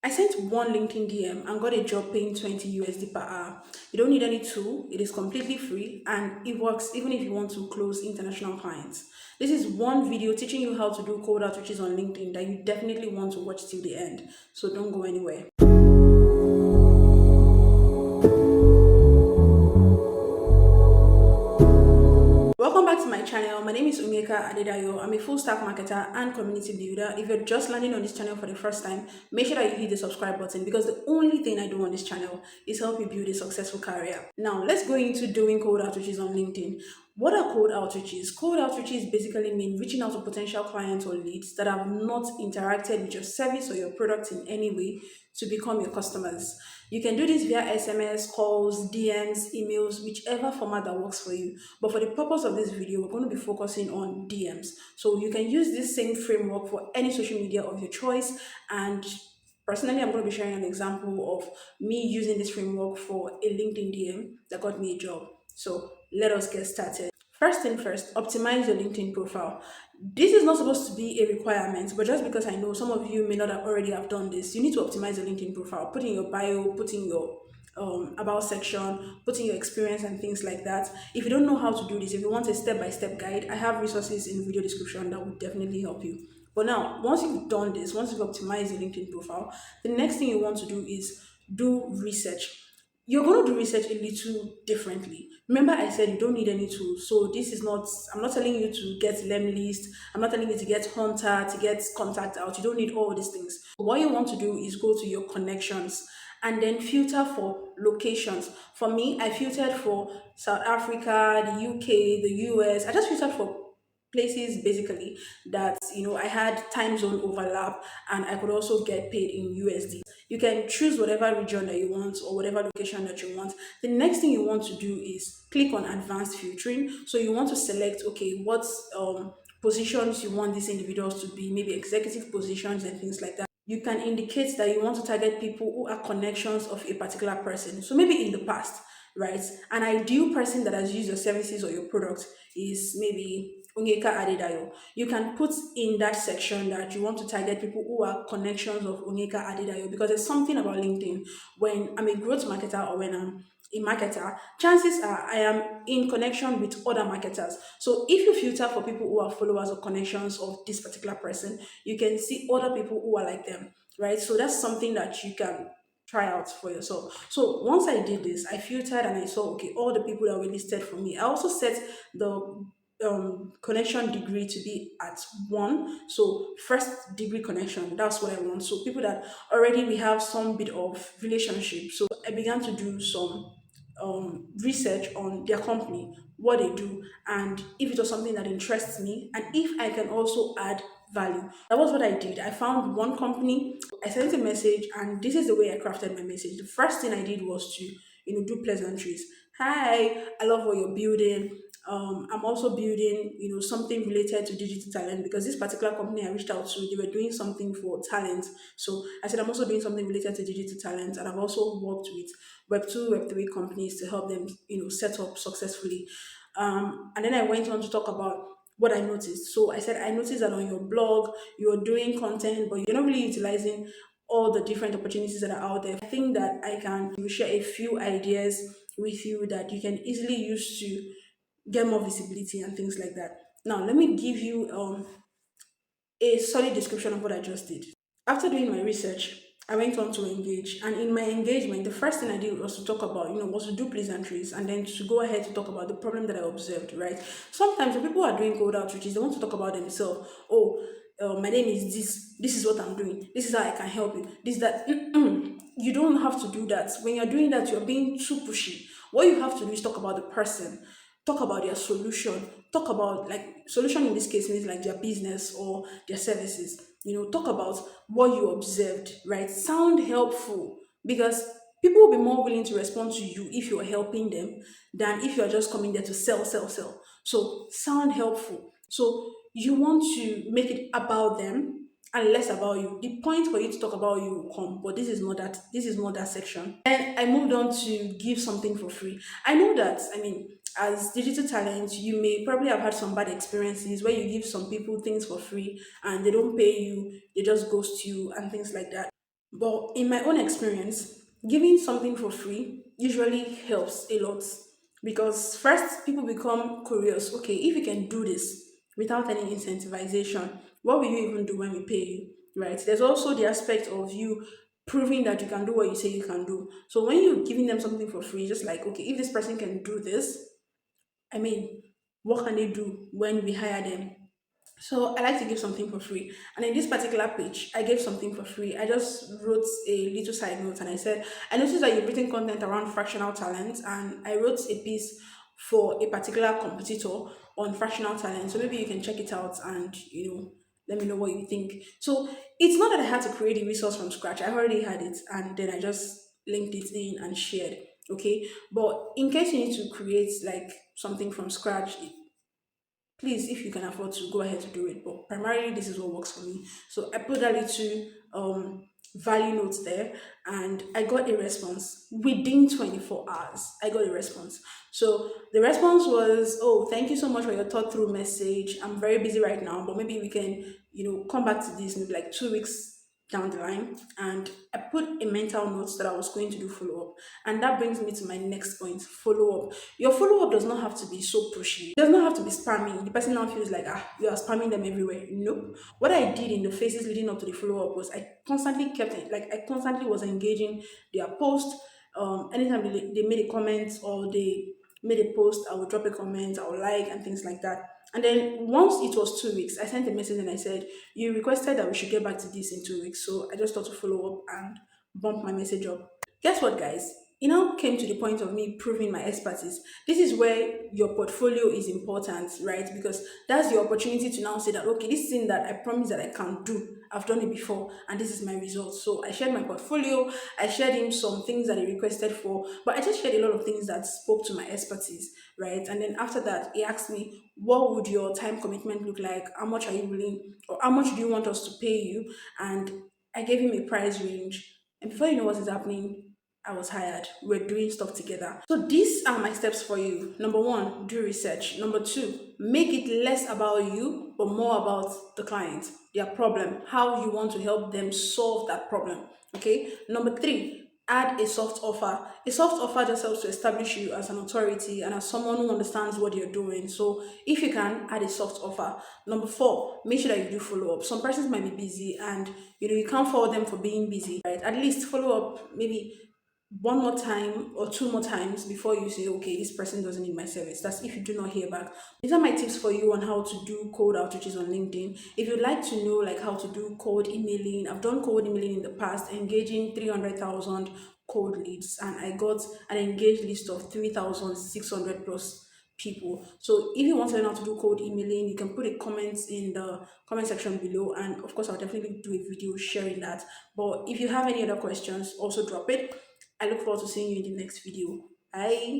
I sent one LinkedIn DM and got a job paying 20 USD per hour. You don't need any tool, it is completely free and it works even if you want to close international clients. This is one video teaching you how to do cold outreaches on LinkedIn that you definitely want to watch till the end. So don't go anywhere. Welcome back to my channel. My name is Onyekaadedayo. I'm a full stack marketer and community builder. If you're just landing on this channel for the first time, make sure that you hit the subscribe button because the only thing I do on this channel is help you build a successful career. Now, let's go into doing cold outreaches on LinkedIn. What are cold outreaches? Cold outreaches basically mean reaching out to potential clients or leads that have not interacted with your service or your product in any way to become your customers. You can do this via SMS, calls, DMs, emails, whichever format that works for you. But for the purpose of this video, we're going to be focusing on DMs. So you can use this same framework for any social media of your choice. And personally, I'm going to be sharing an example of me using this framework for a LinkedIn DM that got me a job. So let us get started. First thing first, optimize your LinkedIn profile. This is not supposed to be a requirement, but just because I know some of you may not have already have done this, you need to optimize your LinkedIn profile. Put in your bio, put in your about section, put in your experience and things like that. If you don't know how to do this, if you want a step-by-step guide, I have resources in the video description that would definitely help you. But now, once you've done this, once you've optimized your LinkedIn profile, the next thing you want to do is do research. You're going to do research a little differently. Remember, I said you don't need any tools. So this is not, I'm not telling you to get list. I'm not telling you to get Hunter, to get contact out. You don't need all these things. What you want to do is go to your connections and then filter for locations. For me, I filtered for South Africa, the UK, the US. I just filtered for places basically that I had time zone overlap and I could also get paid in USD. You can choose whatever region that you want or whatever location that you want. The next thing you want to do is click on advanced filtering. So you want to select, okay, what positions you want these individuals to be, maybe executive positions and things like that. You can indicate that you want to target people who are connections of a particular person. So maybe in the past, right? An ideal person that has used your services or your product is maybe Onyekaadedayo. You can put in that section that you want to target people who are connections of Onyekaadedayo because there's something about LinkedIn. When I'm a growth marketer or when I'm a marketer, chances are I am in connection with other marketers. So if you filter for people who are followers or connections of this particular person, you can see other people who are like them, right? So that's something that you can try out for yourself. So once I did this, I filtered and I saw, okay, all the people that were listed for me. I also set the connection degree to be at one. So first degree connection, that's what I want. So people that already we have some bit of relationship. So I began to do some research on their company, what they do, and if it was something that interests me, and if I can also add value. That was what I did. I found one company, I sent a message, and this is the way I crafted my message. The first thing I did was to, do pleasantries. Hi, I love what you're building. I'm also building, something related to digital talent because this particular company I reached out to, they were doing something for talent. So I said I'm also doing something related to digital talent, and I've also worked with Web2, Web3 companies to help them, set up successfully. And then I went on to talk about what I noticed. So I said, I noticed that on your blog, you're doing content, but you're not really utilizing all the different opportunities that are out there. I think that I can share a few ideas with you that you can easily use to get more visibility and things like that. Now, let me give you a solid description of what I just did. After doing my research, I went on to engage, and in my engagement, the first thing I did was to talk about, was to do pleasantries, and then to go ahead to talk about the problem that I observed. Right? Sometimes when people are doing cold outreaches, they want to talk about themselves. Oh, my name is this. This is what I'm doing. This is how I can help you. This that. Mm-mm. You don't have to do that. When you're doing that, you're being too pushy. What you have to do is talk about the person, talk about their solution, talk about, like, solution in this case means like their business or their services. Talk about what you observed, right? Sound helpful because people will be more willing to respond to you if you're helping them than if you're just coming there to sell, sell, sell. So sound helpful. So you want to make it about them and less about you. The point for you to talk about you will come, but this is not that section. And I moved on to give something for free. I know that, I mean, as digital talent, you may probably have had some bad experiences where you give some people things for free and they don't pay you, they just ghost you and things like that. But in my own experience, giving something for free usually helps a lot because first people become curious. Okay, if you can do this without any incentivization, what will you even do when we pay you? Right? There's also the aspect of you proving that you can do what you say you can do. So when you're giving them something for free, just like, okay, if this person can do this, I mean, what can they do when we hire them? So I like to give something for free. And in this particular page, I gave something for free. I just wrote a little side note and I said, I noticed that you've written content around fractional talent, and I wrote a piece for a particular competitor on fractional talent. So maybe you can check it out and let me know what you think. So it's not that I had to create a resource from scratch. I already had it and then I just linked it in and shared. Okay. But in case you need to create like something from scratch, please, if you can afford to, go ahead to do it. But primarily this is what works for me. So I put that little value notes there and I got a response within 24 hours. I got a response. So the response was, oh, thank you so much for your thought through message. I'm very busy right now, but maybe we can come back to this maybe like 2 weeks down the line. And I put a mental note that I was going to do follow up. And that brings me to my next point, follow up. Your follow up does not have to be so pushy. It does not have to be spammy. The person now feels like, you are spamming them everywhere. Nope. What I did in the phases leading up to the follow up was I constantly kept it, like I constantly was engaging their post. Anytime they made a comment or they made a post, I would drop a comment, I would like, and things like that. And then once it was 2 weeks, I sent a message and I said, you requested that we should get back to this in 2 weeks. So I just thought to follow up and bump my message up. Guess what, guys? It now came to the point of me proving my expertise. This is where your portfolio is important, right? Because that's the opportunity to now say that, okay, this thing that I promised that I can do, I've done it before, and this is my result. So I shared my portfolio, I shared him some things that he requested for, but I just shared a lot of things that spoke to my expertise, right? And then after that, he asked me, what would your time commitment look like? How much are you willing, or how much do you want us to pay you? And I gave him a price range. And before you know what is happening, I was hired. We're doing stuff together. So these are my steps for you. Number one, do research. Number two, make it less about you, but more about the client, their problem, how you want to help them solve that problem. Okay. Number three, add a soft offer. A soft offer just helps to establish you as an authority and as someone who understands what you're doing. So if you can, add a soft offer. Number four, make sure that you do follow up. Some persons might be busy and you can't fault them for being busy, right? At least follow up maybe one more time or two more times before you say, okay, this person doesn't need my service. That's if you do not hear back. These are my tips for you on how to do cold outreaches on LinkedIn. If you'd like to know like how to do cold emailing, I've done cold emailing in the past, engaging 300,000 cold leads, and I got an engaged list of 3,600 plus people. So if you want to learn how to do cold emailing, you can put a comment in the comment section below, and of course I'll definitely do a video sharing that. But if you have any other questions, also drop it. I look forward to seeing you in the next video. Bye.